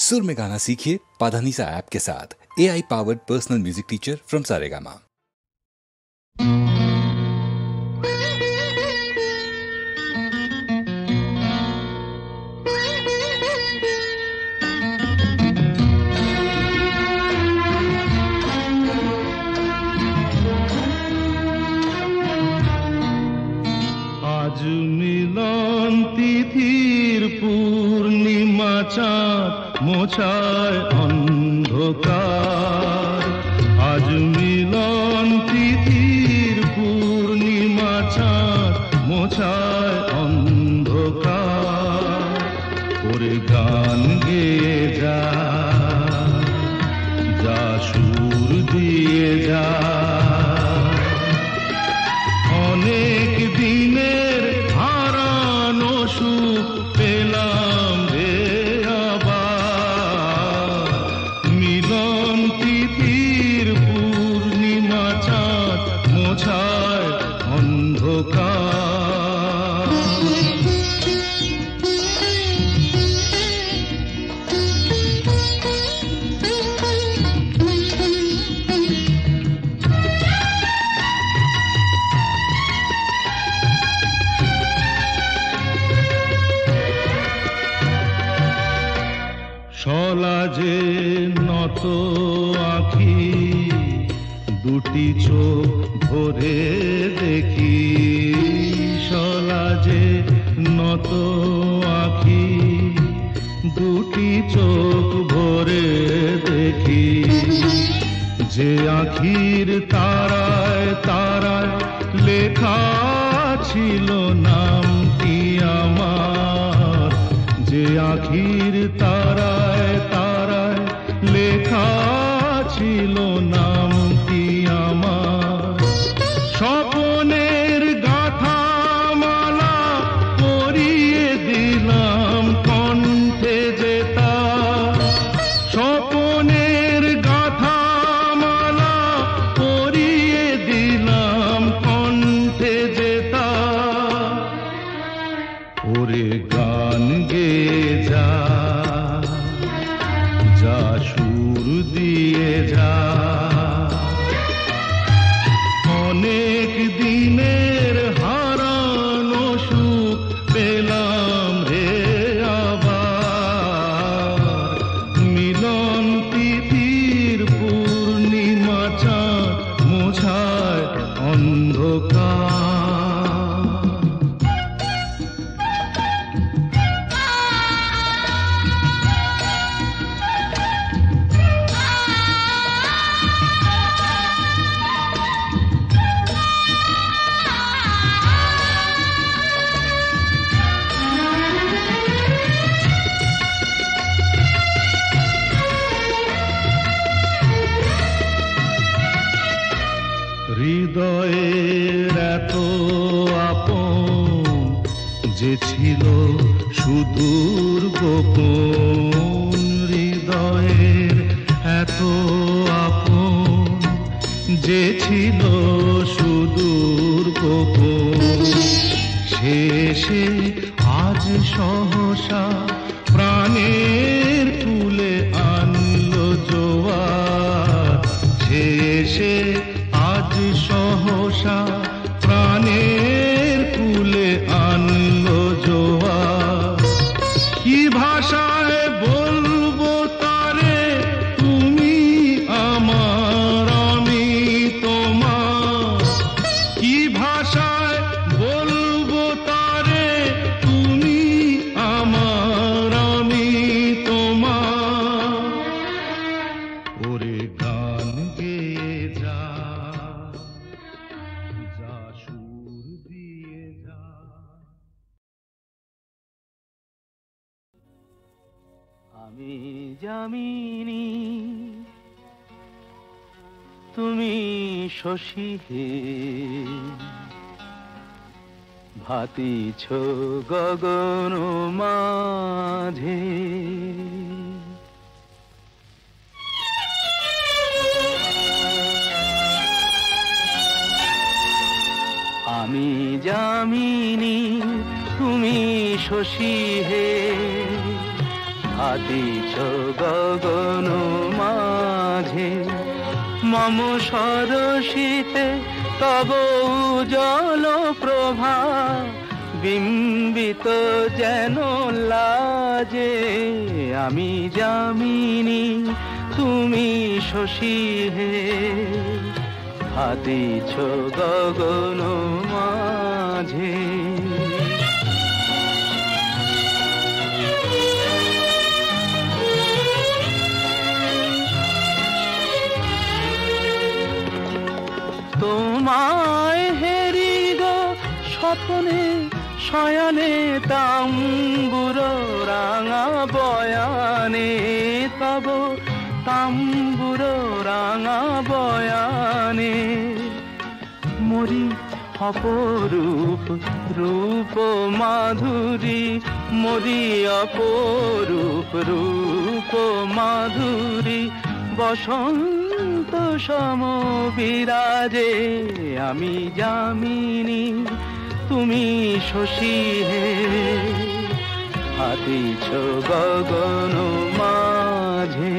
सुर में गाना सीखिए पाधानीसा ऐप के साथ। AI powered personal music teacher from Saregama. आज मिलन तिथिर पूर्णिमा चाँद मोछाয় অন্ধকার। আজ মিলন তিথির পূর্ণিমা চাঁদ মোছায় অন্ধকার। ওরে গান গেয়ে যা, যা সুর দিয়ে যা, অনেক দিনের হারানো সুখ পেলাম রে আবার। মিলন তিথির পূর্ণিমা চাঁদ মোছায় অন্ধকার। সলাজে নত আঁখি দুটি চোখ ভরে দেখি। সলাজে নত আঁখি দুটি চোখ ভরে দেখি। যে আঁখির তারায় তারায় লেখা ছিল নামটি আমার। যে আঁখির তারায় তারায় লেখা ছিল নামটি আমার। স্বপনের গাথা মালা পরিয়ে দিলাম কণ্ঠে যেতা। স্বপনের গাথা মালা পরিয়ে দিলাম কণ্ঠে যেতা। ওরে গান গেয়ে যা, যা সুর দিয়ে যা, অনেক দিনের হারানো সুখ পেলাম রে আবার। মিলন তিথির পূর্ণিমা চাঁদ মোছায় অন্ধকার। হৃদয়ের এত আপন যে ছিল সুদূর গোপন। হৃদয়ের এত আপন যে ছিল সুদূর গোপন। শেষে আজ সহসা প্রাণের কুলে আনলো জোয়ার। শেষে আজ সহসা প্রাণের কুলে আনলো জোয়ার। কি ভাষায় বলবো তারে তুমি আমার আমি তোমার। কি ভাষায় বলবো তারে তুমি আমার আমি তোমার। ওরে গান গেয়ে যা, যা সুর দিয়ে যা। আমি যামিনী তুমি শশী হে, ভাতিছ গগন মাঝে। আমি যামিনী তুমি শশী হে, ভাতিছ গগন মাঝে মম সরসিতে তব উজ্জ্বল প্রভা বিম্বিত যেন লাজে আমি যামিনী তুমি শশী হে ভাতিছ গগন মাঝে তোমায় হেরি গো স্বপ্নে শয়নে তাম্বুর রাঙা বয়ানে তব তাম্বুর রাঙা বয়ানে মরি অপরূপ রূপ মাধুরী মরি অপরূপ রূপ মাধুরী বসন্ত সম বিরাজে আমি যামিনী তুমি শশী হে ভাতিছ গগন মাঝে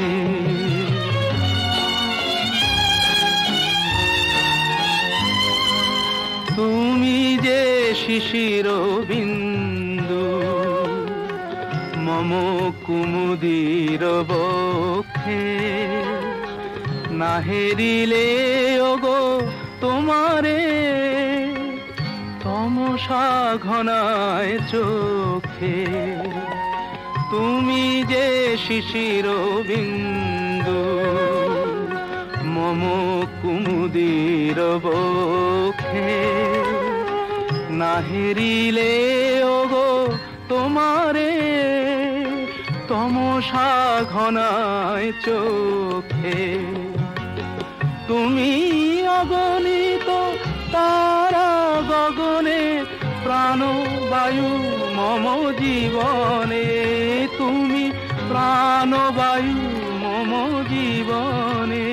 তুমি যে শিশির বিন্দু মম কুমুদির বক্ষে না হেরিলে ওগো তোমারে তমসা ঘনায় চোখে তুমি যে শিশির বিন্দু মম কুমুদির বক্ষে না হেরিলে ওগো তোমারে তমসা ঘনায় চোখে তুমি অগণিত তারা গগনে প্রাণবায়ু মম জীবনে তুমি প্রাণবায়ু মম জীবনে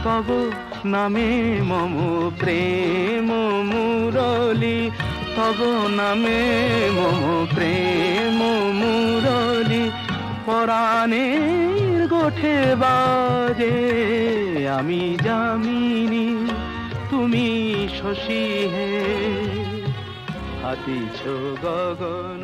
তব নামে মম প্রেম মুরলী তব নামে মম প্রেম মুরলী পরাণের গোঠে বাজে আমি যামিনী তুমি শশী হে ভাতিছ গগন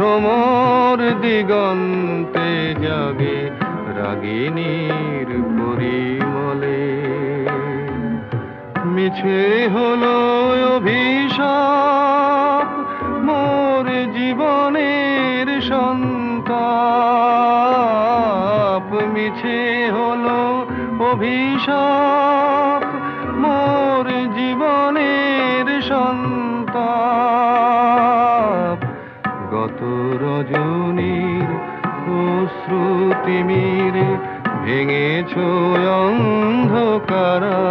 ভ্রমর দিগন্তে জাগে রাগিনীর পরিমলে। মিছে হলো অভিশাপ মোর জীবনের সন্তাপ। মিছে হলো অভিশাপ মোর জীবনের সন্তাপ। গত রজনীর অশ্রুতিমিরে ভেঙেছ অন্ধকারা।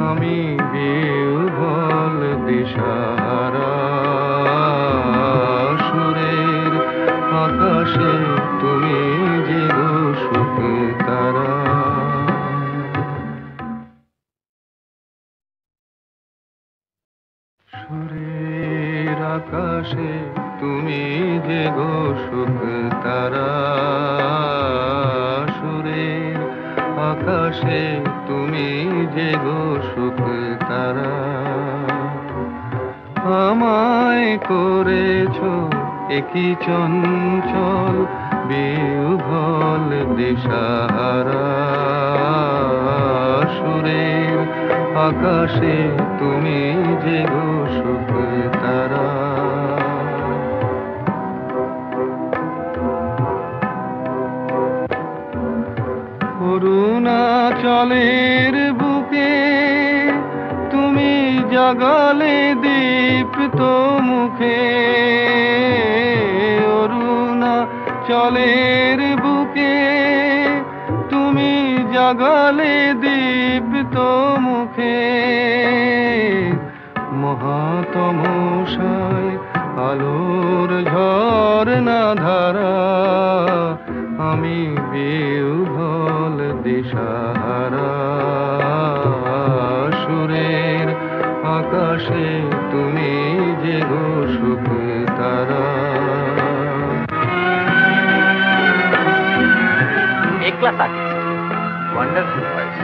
আমি বিহ্বল দিশাহারা। সুরের আকাশে তুমি যে সুখ তারা। সুরের আকাশে তুমি যে সুখ তারা। সুরের আকাশে তুমি যে সুখ তারা। আমায় করেছ একই চঞ্চল বিহ্বল দিশাহারা। সুরের আকাশে তুমি যে সুখ তারা। অরুণাচলের বুকে তুমি জাগালে দীপ্ত মুখে। অরুণাচলের বুকে তুমি জাগালে দীপ্ত মুখে। মহাতমশায় আলোর ঝরনা ধারা। আমি বিহ্বল দিশাহারা। সুরের আকাশে তুমি যে সুখ তারা। একলা থাকে ওয়ান্ডারফুল ভয়েস।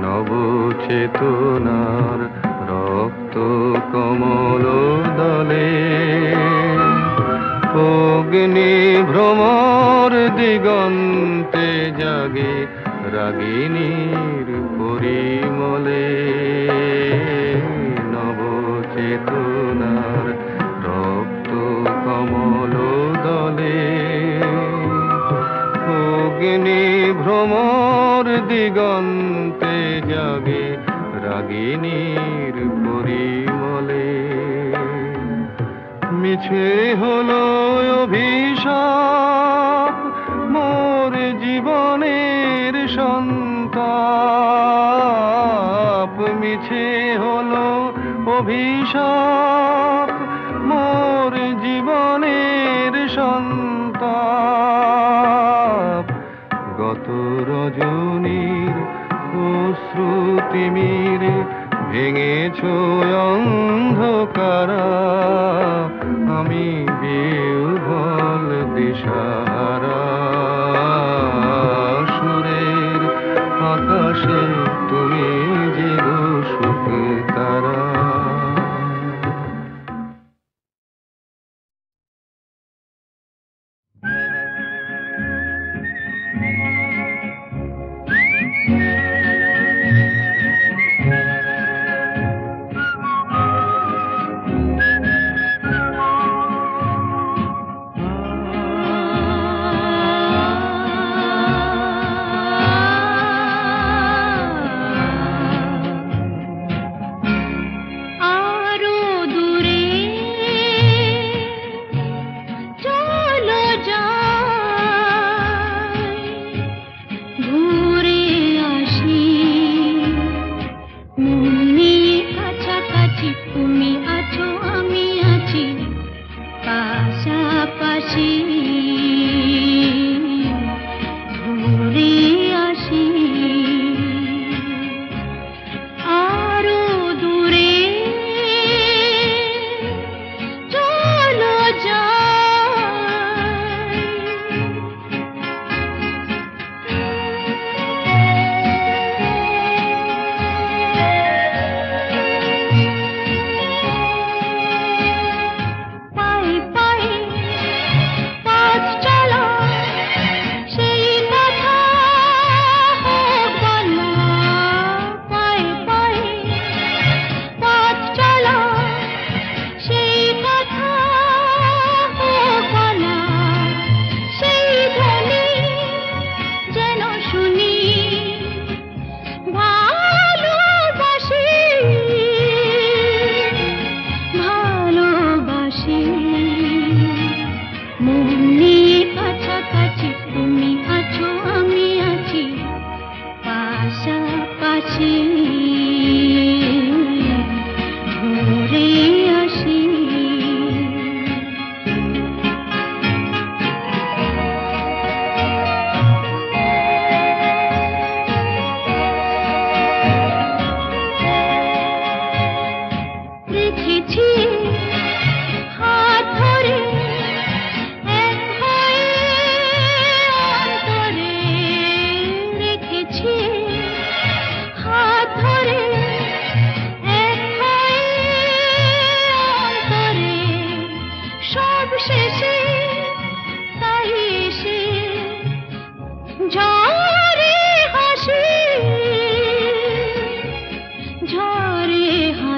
নবচেতনার রক্ত কমল দলে। অগ্নি ভ্রমর দিগন্তে জাগে রাগিনীর পরিমলে। নবচেতনার রক্ত কমল দলে। অগ্নি ভ্রমর দিগন্তে জাগে রাগিনীর পরিমলে। মিছে হলো অভিশাপ মোর জীবনের সন্তাপ। মিছে হলো অভিশাপ মোর জীবনের সন্তাপ। গত রজনীর অশ্রুতিমিরে ভেঙেছ অন্ধকারা। আমি বিহ্বল দিশাহারা। সুরের আকাশে তুমি যে সুখ তারা।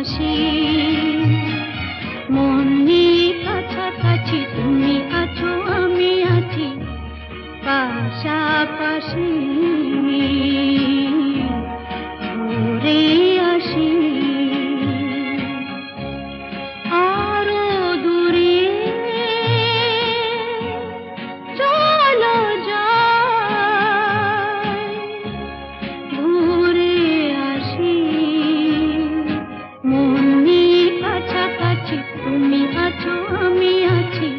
হাসি মন নিয়ে কাছাকাছি তুমি আছো আমি আছি পাশাপাশি ঘুরে আসি আরো দূরে চলো যাই ঘুরে আসি মন নিয়ে কাছাকাছি তুমি আছো আমি আছি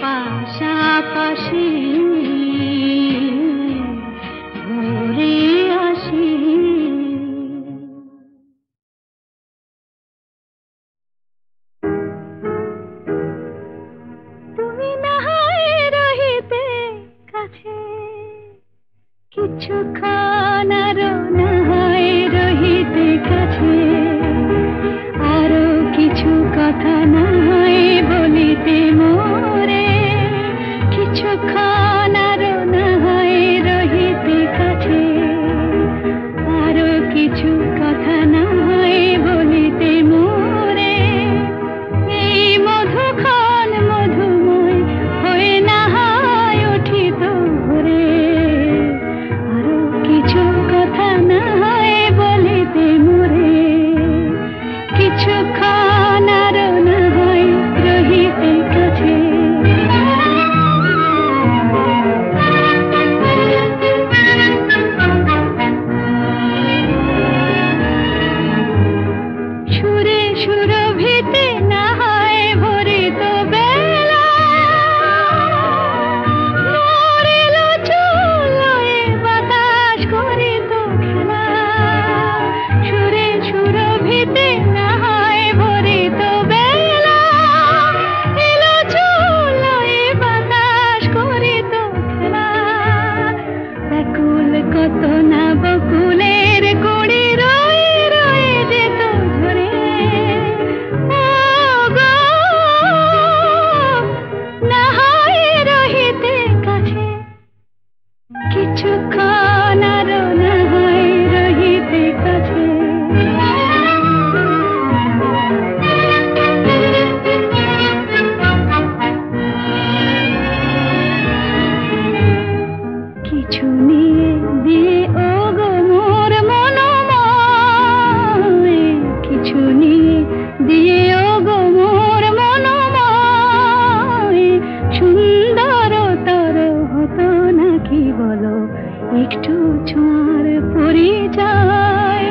পাশাপাশি ঘুরে আসি তুমি না হয় রহিতে কাছে কিছুক্ষণ আরো না হয় রহিতে কাছে আরো কিছু কথা না হয় বলিতে মোরে কিছুক্ষণ আরো না হয় রহিতে কাছে আরো কিছু কথা না হয় বলিতে মোরে এই মধুক্ষণ মধুময় হয়ে না হয় উঠিত ভোরে আরো কিছু কথা না হয় বলিতে মোরে কিছুক্ষণ আরো না হয় রহিতে কাছে সুরে সুরভিতে না হয় ভরিত বেলা মরিল চুলোয় বাতাস করিত খেলা সুরে সুরভিতে না হয় ভরিত বেলা এলো চুলোয় বাতাস করিত খেলা ব্যাকুল কত না বকুলের কুড়ি রয়ে রয়ে যেত ঝরে ও গো না হয় রহিতে কাছে কিছুক্ষণ আরো না হয় রহিতে কাছে কিছু নিয়ে দিয়ে ও গো মোর মনোময় কিছু নিয়ে দিয়ে ও গো মোর মনোময় সুন্দরতর হতো নাকি বলো একটু ছোঁয়ার পরিচয়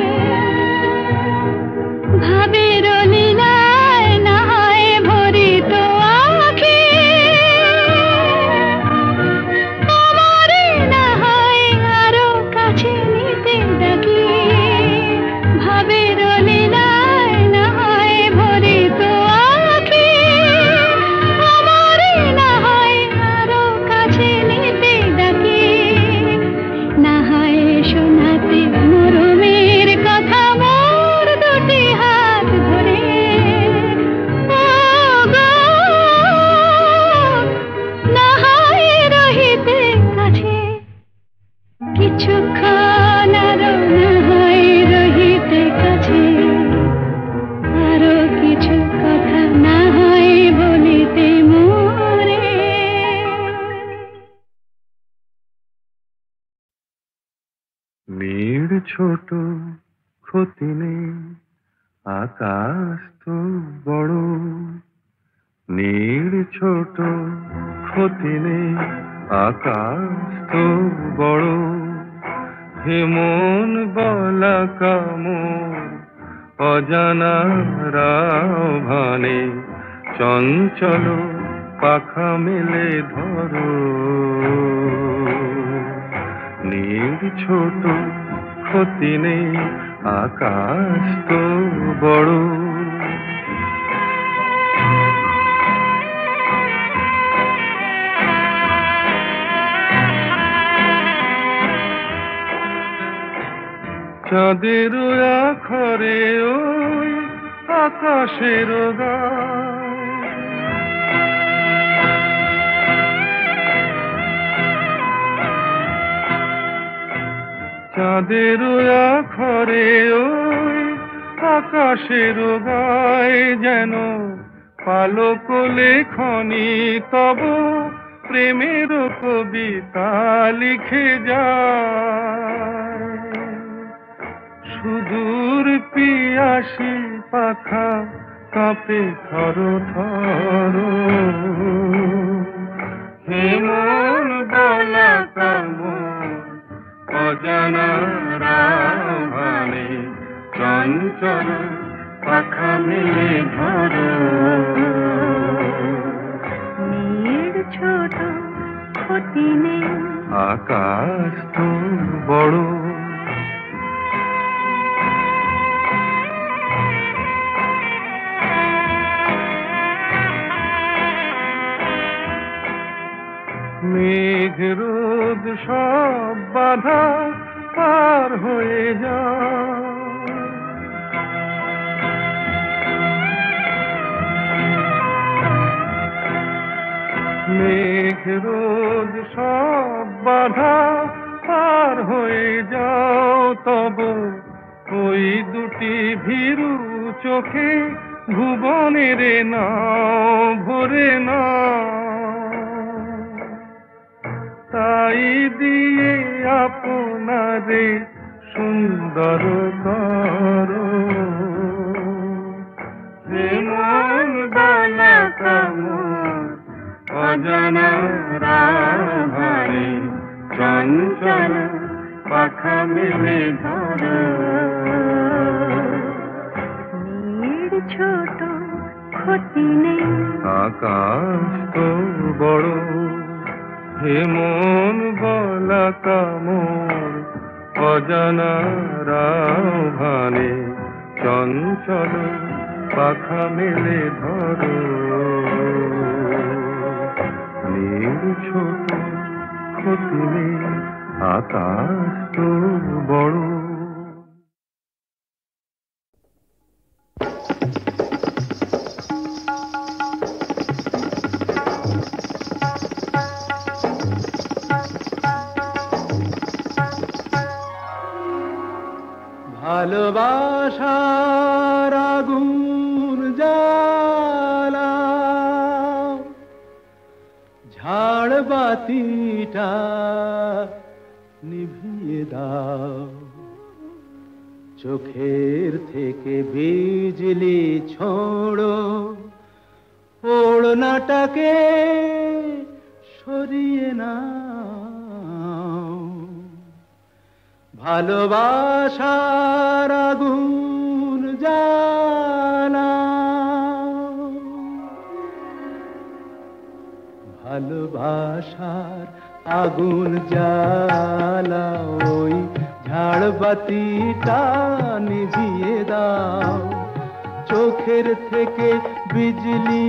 ভাবের লীলায় না হয় ভরিত আঁখি আমারে না হয় আরো কাছে নিতে ডাকি ভাবের লীলায় না হয় ভরিত আঁখি আমারে না হয় আরো কাছে নিতে ডাকি না হয় শোনাতে মরমের কথা মোর দুটি হাত ধরে ও গো না হয় রহিতে কাছে কিছুক্ষণ আরো না হয় রহিতে কাছে আরো কিছু কথা না হয় বলিতে মোরে নীড় ছোট ক্ষতি নেই আকাশ তো বড় নীড় ছোট ক্ষতি নেই আকাশ তো বড় হে মন বলা কামর অজানা রাভানে চঞ্চল পাখা মেলে ধরো নীড় ছোট ক্ষতি নেই আকাশ তো বড় চাঁদের আখরে ওই আকাশের গায় চাঁদের আখরে ওই আকাশের গায়ে যেন পালক লেখনি তব প্রেমের কবিতা লিখে যায়। সুদূর পিয়াসী পাখা কাঁপে থর থর, হেমন বলা কামন অজানা রাভানে চঞ্চল পাখা মেলে ধরো। মেয়ের ছোট ক্ষতি নেই, আকাশ তো বড়। মেঘ রোদ সব বাধা পার হয়ে যায়। মেঘ রোদ সব বাধা পার হয়ে যাও, তব ওই দুটি ভীরু চোখে ভুবনের নাও ভরে নাও। তাই দিয়ে আপনারে সুন্দর করো, যেমন বালা কামন অজানা রাভারে চঞ্চল পাখা মেলে ধরো। মেয়ের ছোট ক্ষতি নেই, আকাশ তো বড়, হেমন বলা কামন অজানা রাভানে চঞ্চল পাখা মেলে ধরো। মেয়ের ছোট ক্ষতি নেই, আকাশ তো বড়। ভালোবাসার আগুন জ্বালা, ঝাড় বাতিটা নিভিয়ে দাও। চোখের থেকে বিজলি ছোড়ো, ওড়নাটাকে সরিয়ে নাও। ভালোবাসার আগুন জ্বালা, ভালোবাসার আগুন জ্বালা, ওই ঝাড়বাতিটা নিভিয়ে দাও। চোখের থেকে বিজলি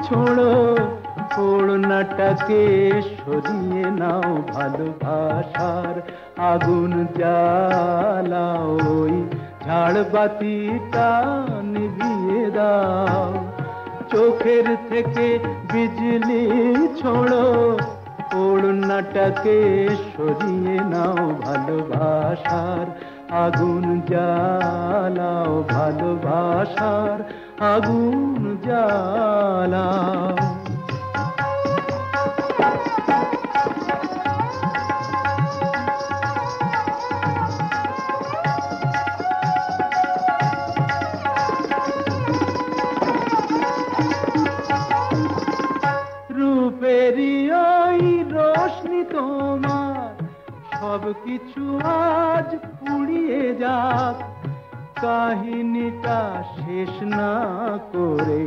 ছোড়ো, ওড়নাটাকে সরিয়ে নাও। ভালোবাসার আগুন জ্বালা, ওই ঝাড়বাতিটা নিভিয়ে দাও। চোখের থেকে বিজলি ছোড়ো, ওড়নাটাকে সরিয়ে নাও। ভালোবাসার আগুন জ্বালাও, ভালোবাসার আগুন জ্বালাও। রূপেরই ওই রোশনি তোমার সব কিছু আজ পুড়িয়ে যাক। কাহিনীটা শেষ না করে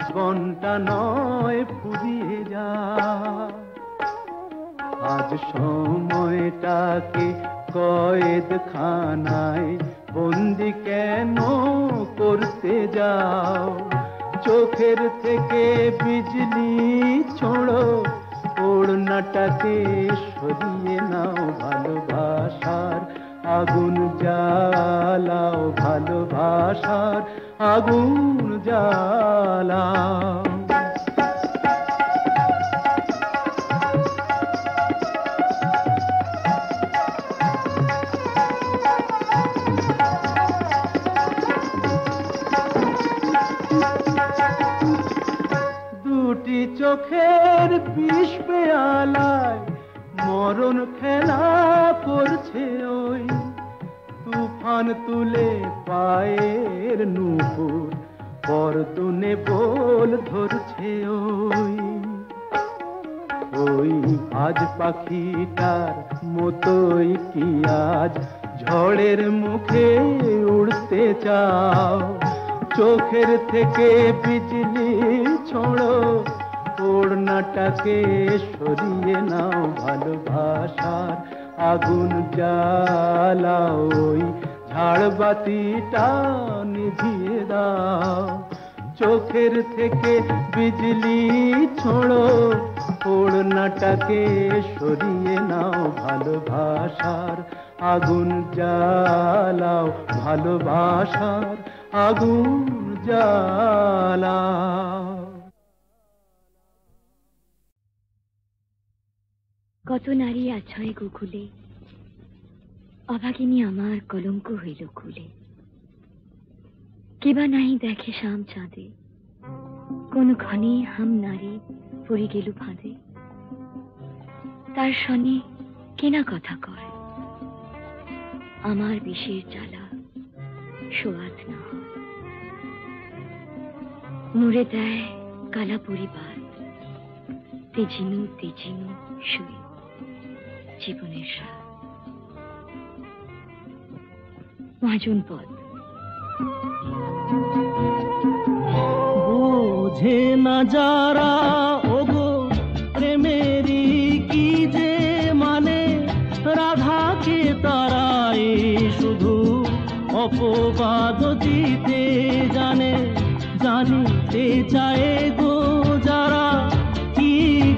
জীবনটা নয় ফুরিয়ে যাক। আজ সময়টাকে কয়েদখানায় বন্দি কেন করতে যাও? চোখের থেকে বিজলি ছোড়ো, ওড়নাটাকে সরিয়ে নাও। ভালোবাসার আগুন জ্বালাও, ভালোবাসার আগুন জ্বালাও। চোখের বিষ পেয়ালায় মরণ খেলা করছে ওই তুফান তুলে পায়ের নুপুর পরতুনে বোল ধরছে ওই ওই আজ পাখিটার মতোই কি আজ ঝড়ের মুখে উড়তে চাও চোখের থেকে বিজলি ছোড়ো ওড়নাটাকে সরিয়ে নাও ভালোবাসার আগুন জ্বালাও ওই ঝাড়বাতিটা নিভিয়ে দাও চোখের থেকে বিজলি ছোড়ো ওড়নাটাকে সরিয়ে নাও ভালোবাসার আগুন জ্বালাও ভালোবাসার আগুন জ্বালাও কত নারী আছয় গোকুলে অভাগিনী আমার কলঙ্ক হইল খুলে কিবা নাহি দেখে শাম চাঁদে কোন ক্ষণে হাম নারী পড়ে গেল ফাঁদে তার সনে কেনা কথা কয় আমার বিষের জ্বালা সোয়াদ না হয় মুড়ে দেয় কালা পরিবার তেজিনু তেজিনু শুয়ে জীবনের সার মহাজন পদ বোঝে না যারা ওগো প্রেমেরই কি যে মানে রাধাকে তারাই শুধু অপবাদ দিতে জানে জানিতে চায় গো যারা কি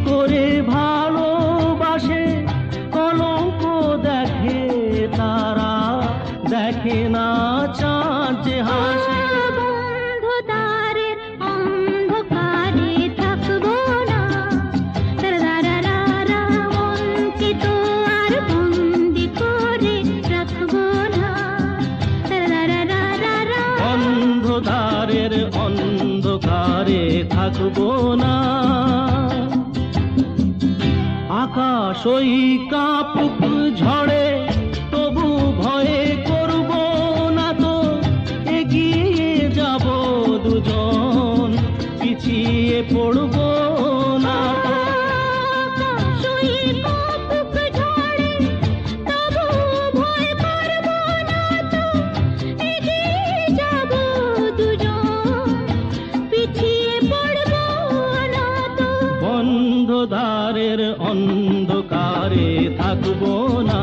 করে ভালোবাসে কলঙ্ক দেখে তারা দেখে না চাঁদ যে হাসে অন্ধকারে থাকবো না আকাশ ওই কাপুক ঝড়ে তবু ভয়ে করব না তো এগিয়ে যাব দুজন পিছিয়ে পড়ব না অন্ধকারে থাকবো না